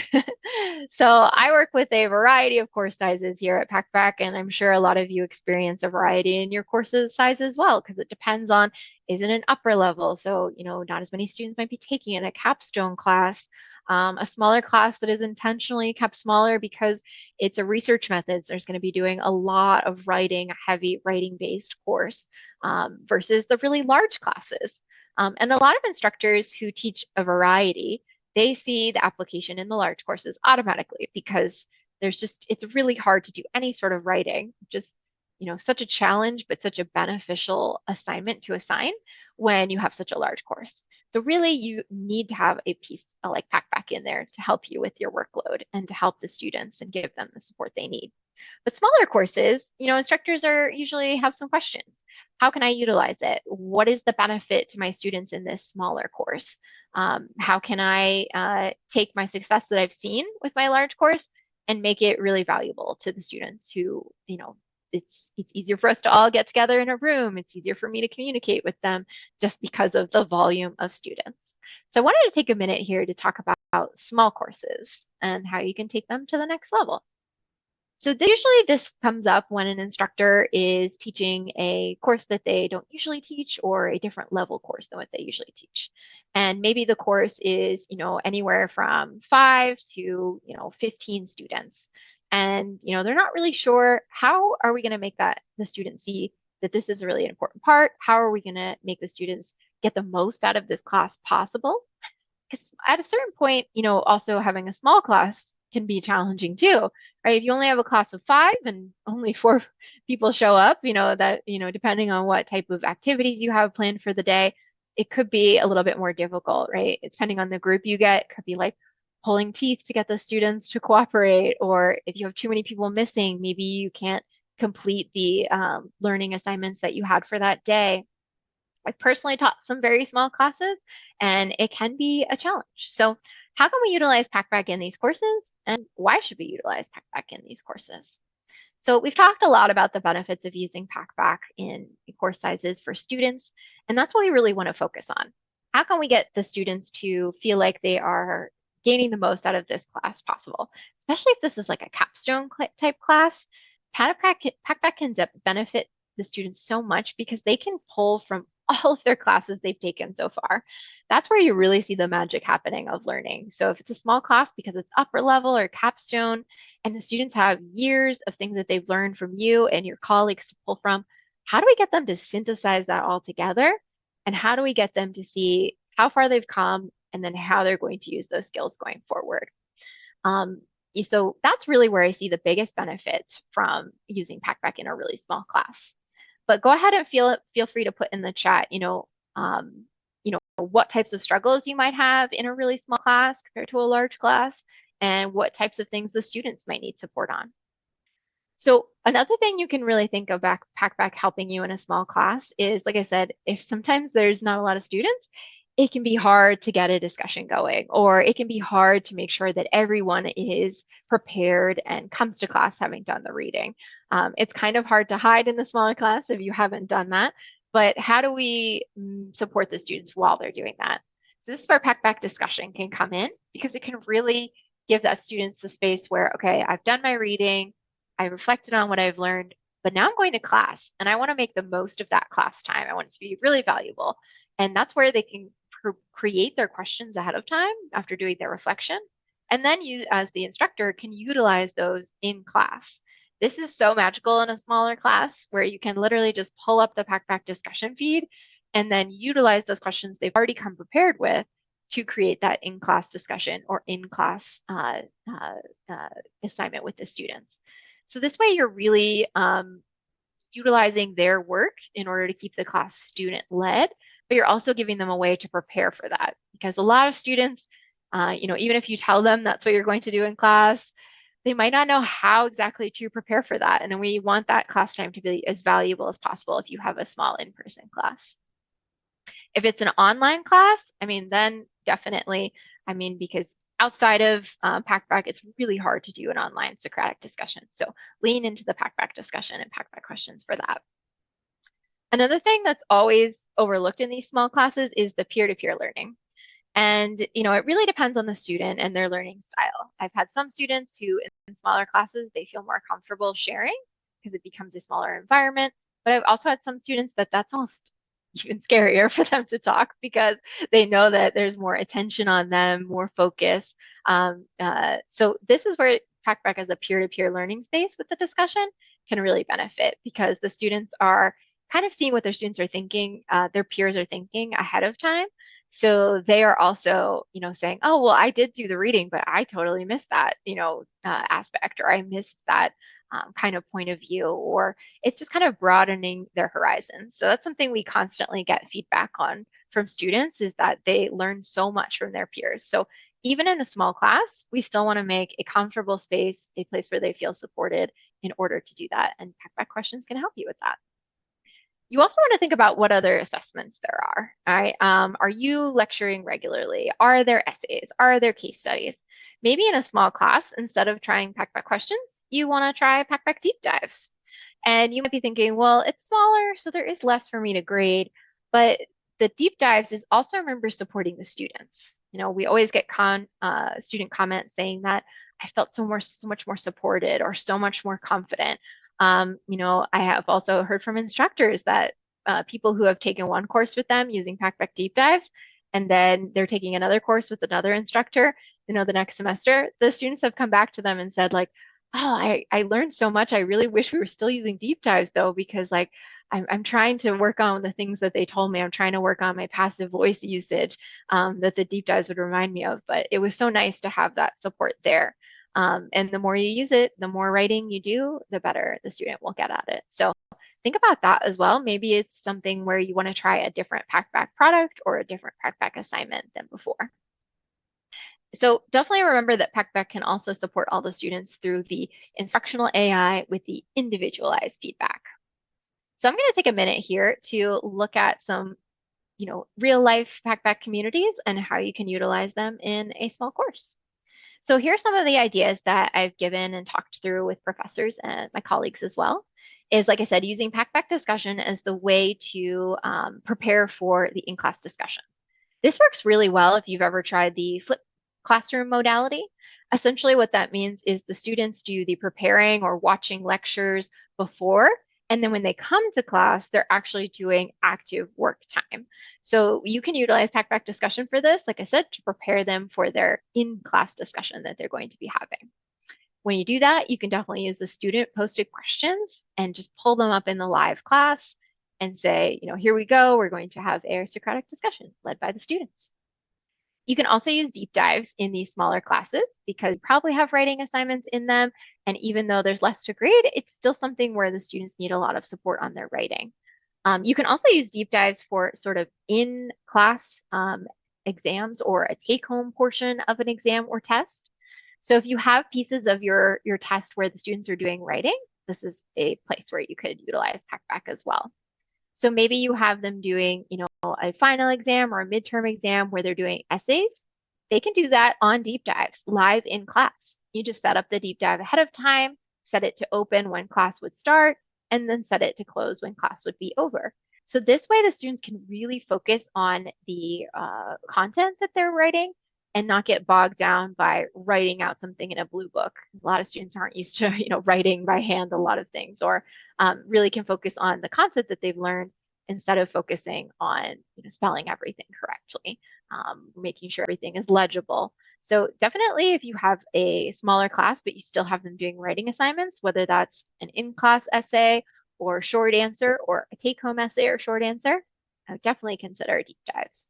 So I work with a variety of course sizes here at Packback, and I'm sure a lot of you experience a variety in your courses size as well, because it depends on, is it an upper level? So, not as many students might be taking in a capstone class, a smaller class that is intentionally kept smaller because it's a research methods. There's going to be doing a lot of writing, a heavy writing-based course, versus the really large classes. And a lot of instructors who teach a variety, they see the application in the large courses automatically because it's really hard to do any sort of writing, just, such a challenge, but such a beneficial assignment to assign when you have such a large course. So really you need to have a piece like Packback in there to help you with your workload and to help the students and give them the support they need. But smaller courses, instructors usually have some questions. How can I utilize it? What is the benefit to my students in this smaller course? How can I take my success that I've seen with my large course and make it really valuable to the students who, it's easier for us to all get together in a room. It's easier for me to communicate with them just because of the volume of students. So I wanted to take a minute here to talk about small courses and how you can take them to the next level. So usually this comes up when an instructor is teaching a course that they don't usually teach or a different level course than what they usually teach. And maybe the course is, anywhere from 5 to, 15 students. And, they're not really sure, how are we going to make the students see that this is a really important part? How are we going to make the students get the most out of this class possible? Because at a certain point, also having a small class can be challenging too, right? If you only have a class of 5 and only 4 people show up, depending on what type of activities you have planned for the day, it could be a little bit more difficult, right? Depending on the group you get, it could be like pulling teeth to get the students to cooperate, or if you have too many people missing, maybe you can't complete the learning assignments that you had for that day. I've personally taught some very small classes, and it can be a challenge. So how can we utilize Packback in these courses, and why should we utilize Packback in these courses? So we've talked a lot about the benefits of using Packback in course sizes for students, and that's what we really want to focus on. How can we get the students to feel like they are gaining the most out of this class possible? Especially if this is like a capstone type class, Packback can benefit the students so much because they can pull from all of their classes they've taken so far. That's where you really see the magic happening of learning. So if it's a small class because it's upper level or capstone, and the students have years of things that they've learned from you and your colleagues to pull from, how do we get them to synthesize that all together? And how do we get them to see how far they've come and then how they're going to use those skills going forward. Um, so that's really where I see the biggest benefits from using Packback in a really small class. But go ahead and feel free to put in the chat, what types of struggles you might have in a really small class compared to a large class, and what types of things the students might need support on. So another thing you can really think of Packback helping you in a small class is, like I said, if sometimes there's not a lot of students, it can be hard to get a discussion going, or it can be hard to make sure that everyone is prepared and comes to class having done the reading. It's kind of hard to hide in the smaller class if you haven't done that, but how do we support the students while they're doing that? So this is where Packback discussion can come in, because it can really give that students the space where, okay, I've done my reading, I reflected on what I've learned, but now I'm going to class and I want to make the most of that class time. I want it to be really valuable. And that's where they can create their questions ahead of time after doing their reflection. And then you, as the instructor, can utilize those in class. This is so magical in a smaller class where you can literally just pull up the Packback discussion feed and then utilize those questions they've already come prepared with to create that in-class discussion or in-class assignment with the students. So this way you're really utilizing their work in order to keep the class student-led, but you're also giving them a way to prepare for that. Because a lot of students, even if you tell them that's what you're going to do in class, they might not know how exactly to prepare for that. And we want that class time to be as valuable as possible if you have a small in-person class. If it's an online class, then definitely, because outside of Packback, it's really hard to do an online Socratic discussion. So lean into the Packback discussion and Packback questions for that. Another thing that's always overlooked in these small classes is the peer-to-peer learning. And, it really depends on the student and their learning style. I've had some students who in smaller classes, they feel more comfortable sharing because it becomes a smaller environment. But I've also had some students that's almost even scarier for them to talk because they know that there's more attention on them, more focus. So this is where Packback as a peer-to-peer learning space with the discussion can really benefit, because the students are kind of seeing what their students are thinking, their peers are thinking ahead of time. So they are also, saying, oh, well, I did do the reading, but I totally missed that, aspect, or I missed that kind of point of view, or it's just kind of broadening their horizons. So that's something we constantly get feedback on from students, is that they learn so much from their peers. So even in a small class, we still want to make a comfortable space, a place where they feel supported in order to do that. And Packback questions can help you with that. You also want to think about what other assessments there are. All right. Are you lecturing regularly? Are there essays? Are there case studies? Maybe in a small class, instead of trying Packback questions, you want to try Packback deep dives. And you might be thinking, well, it's smaller, so there is less for me to grade. But the deep dives is also, remember, supporting the students. We always get student comments saying that I felt so much more supported or so much more confident. I have also heard from instructors that people who have taken one course with them using Packback deep dives, and then they're taking another course with another instructor, the next semester, the students have come back to them and said, like, oh, I learned so much. I really wish we were still using deep dives though, because like I'm trying to work on the things that they told me. I'm trying to work on my passive voice usage that the deep dives would remind me of. But it was so nice to have that support there. And the more you use it, the more writing you do, the better the student will get at it. So think about that as well. Maybe it's something where you want to try a different Packback product or a different Packback assignment than before. So definitely remember that Packback can also support all the students through the instructional AI with the individualized feedback. So I'm going to take a minute here to look at some, real life Packback communities and how you can utilize them in a small course. So here are some of the ideas that I've given and talked through with professors and my colleagues as well. Is, like I said, using Packback discussion as the way to prepare for the in-class discussion. This works really well if you've ever tried the flipped classroom modality. Essentially what that means is the students do the preparing or watching lectures before, and then when they come to class, they're actually doing active work time. So you can utilize Packback discussion for this, like I said, to prepare them for their in-class discussion that they're going to be having. When you do that, you can definitely use the student posted questions and just pull them up in the live class and say, here we go, we're going to have a Socratic discussion led by the students. You can also use deep dives in these smaller classes because you probably have writing assignments in them. And even though there's less to grade, it's still something where the students need a lot of support on their writing. You can also use deep dives for sort of in-class exams or a take-home portion of an exam or test. So if you have pieces of your test where the students are doing writing, this is a place where you could utilize Packback as well. So maybe you have them doing, a final exam or a midterm exam where they're doing essays. They can do that on deep dives live in class. You just set up the deep dive ahead of time, set it to open when class would start, and then set it to close when class would be over. So this way the students can really focus on the content that they're writing and not get bogged down by writing out something in a blue book. A lot of students aren't used to, writing by hand a lot of things, or really can focus on the concept that they've learned instead of focusing on spelling everything correctly, making sure everything is legible. So definitely if you have a smaller class, but you still have them doing writing assignments, whether that's an in-class essay or short answer or a take-home essay or short answer, I would definitely consider deep dives.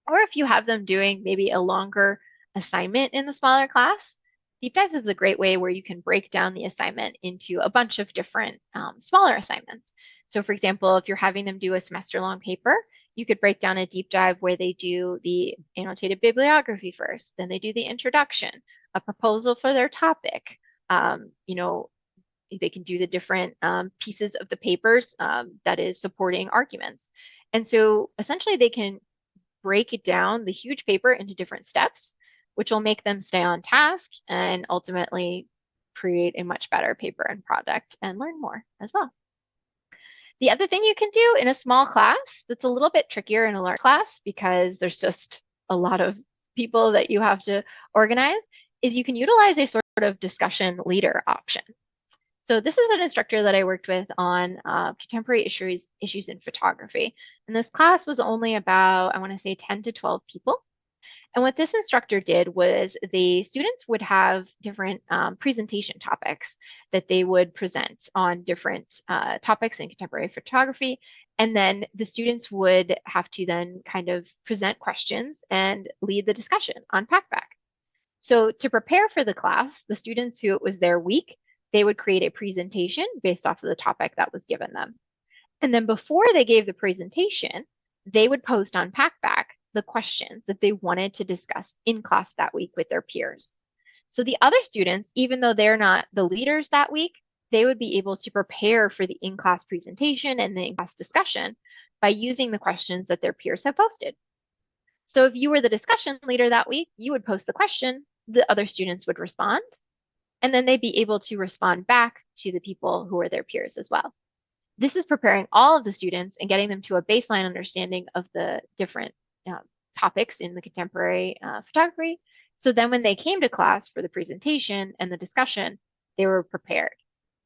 Or if you have them doing maybe a longer assignment in the smaller class, deep dives is a great way where you can break down the assignment into a bunch of different smaller assignments. So for example, if you're having them do a semester-long paper, you could break down a deep dive where they do the annotated bibliography first, then they do the introduction, a proposal for their topic. They can do the different pieces of the papers that is supporting arguments. And so essentially they can break down the huge paper into different steps, which will make them stay on task and ultimately create a much better paper and product and learn more as well. The other thing you can do in a small class that's a little bit trickier in a large class because there's just a lot of people that you have to organize is you can utilize a sort of discussion leader option. So this is an instructor that I worked with on contemporary issues in photography. And this class was only about, I want to say 10 to 12 people. And what this instructor did was the students would have different presentation topics that they would present on different topics in contemporary photography. And then the students would have to then kind of present questions and lead the discussion on Packback. So to prepare for the class, the students who it was their week, they would create a presentation based off of the topic that was given them. And then before they gave the presentation, they would post on Packback the questions that they wanted to discuss in class that week with their peers. So the other students, even though they're not the leaders that week, they would be able to prepare for the in-class presentation and the in-class discussion by using the questions that their peers have posted. So if you were the discussion leader that week, you would post the question, the other students would respond, and then they'd be able to respond back to the people who are their peers as well. This is preparing all of the students and getting them to a baseline understanding of the different topics in the contemporary photography. So then when they came to class for the presentation and the discussion, they were prepared.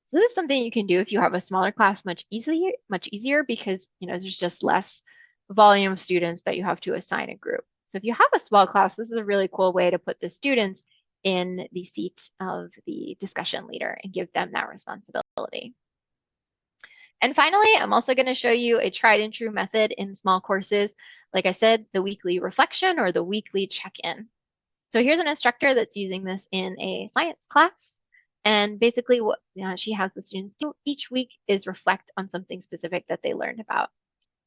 So this is something you can do if you have a smaller class much easier because there's just less volume of students that you have to assign a group. So if you have a small class, this is a really cool way to put the students in the seat of the discussion leader and give them that responsibility. And finally, I'm also going to show you a tried and true method in small courses. Like I said, the weekly reflection or the weekly check-in. So here's an instructor that's using this in a science class. And basically what she has the students do each week is reflect on something specific that they learned about.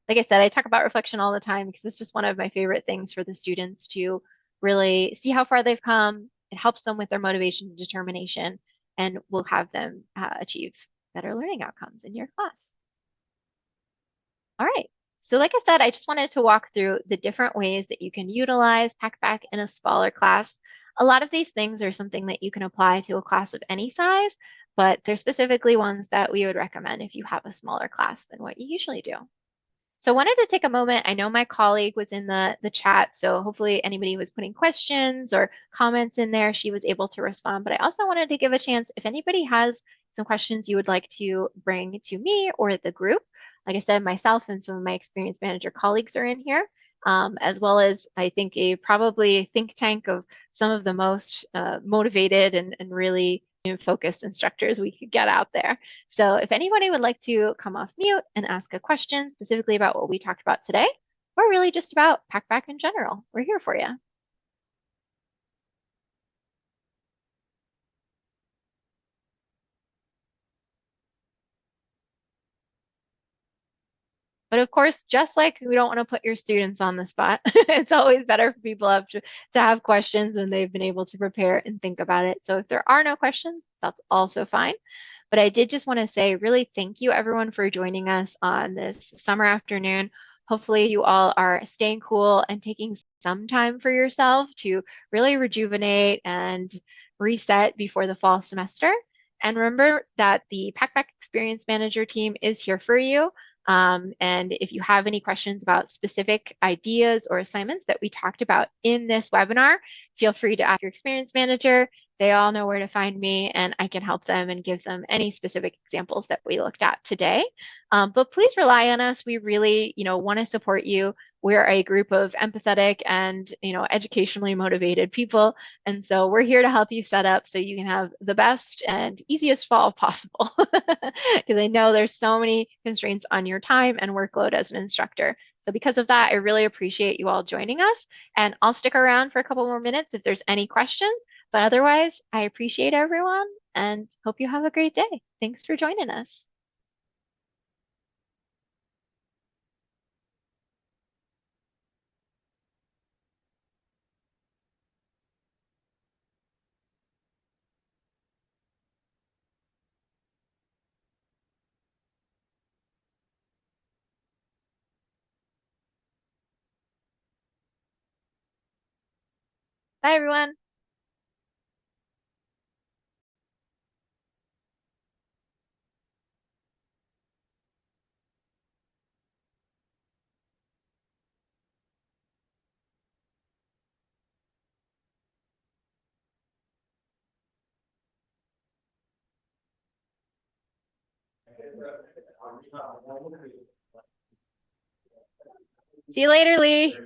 Like I said, I talk about reflection all the time because it's just one of my favorite things for the students to really see how far they've come. It helps them with their motivation and determination and will have them achieve better learning outcomes in your class. All right. So like I said, I just wanted to walk through the different ways that you can utilize Packback in a smaller class. A lot of these things are something that you can apply to a class of any size, but they're specifically ones that we would recommend if you have a smaller class than what you usually do. So I wanted to take a moment. I know my colleague was in the chat, so hopefully anybody was putting questions or comments in there, she was able to respond. But I also wanted to give a chance if anybody has some questions you would like to bring to me or the group. Like I said, myself and some of my experience manager colleagues are in here, as well as I think probably think tank of some of the most motivated and really focused instructors we could get out there. So if anybody would like to come off mute and ask a question specifically about what we talked about today, or really just about Packback in general, we're here for you. But of course, just like we don't want to put your students on the spot, it's always better for people to have questions when they've been able to prepare and think about it. So if there are no questions, that's also fine. But I did just want to say really thank you everyone for joining us on this summer afternoon. Hopefully you all are staying cool and taking some time for yourself to really rejuvenate and reset before the fall semester. And remember that the Packback Experience Manager team is here for you. And if you have any questions about specific ideas or assignments that we talked about in this webinar, feel free to ask your experience manager. They all know where to find me, and I can help them and give them any specific examples that we looked at today. But please rely on us. We really, want to support you. We're a group of empathetic and, educationally motivated people. And so we're here to help you set up so you can have the best and easiest fall possible. Because I know there's so many constraints on your time and workload as an instructor. So because of that, I really appreciate you all joining us. And I'll stick around for a couple more minutes if there's any questions. But otherwise, I appreciate everyone and hope you have a great day. Thanks for joining us. Bye, everyone. See you later, Lee.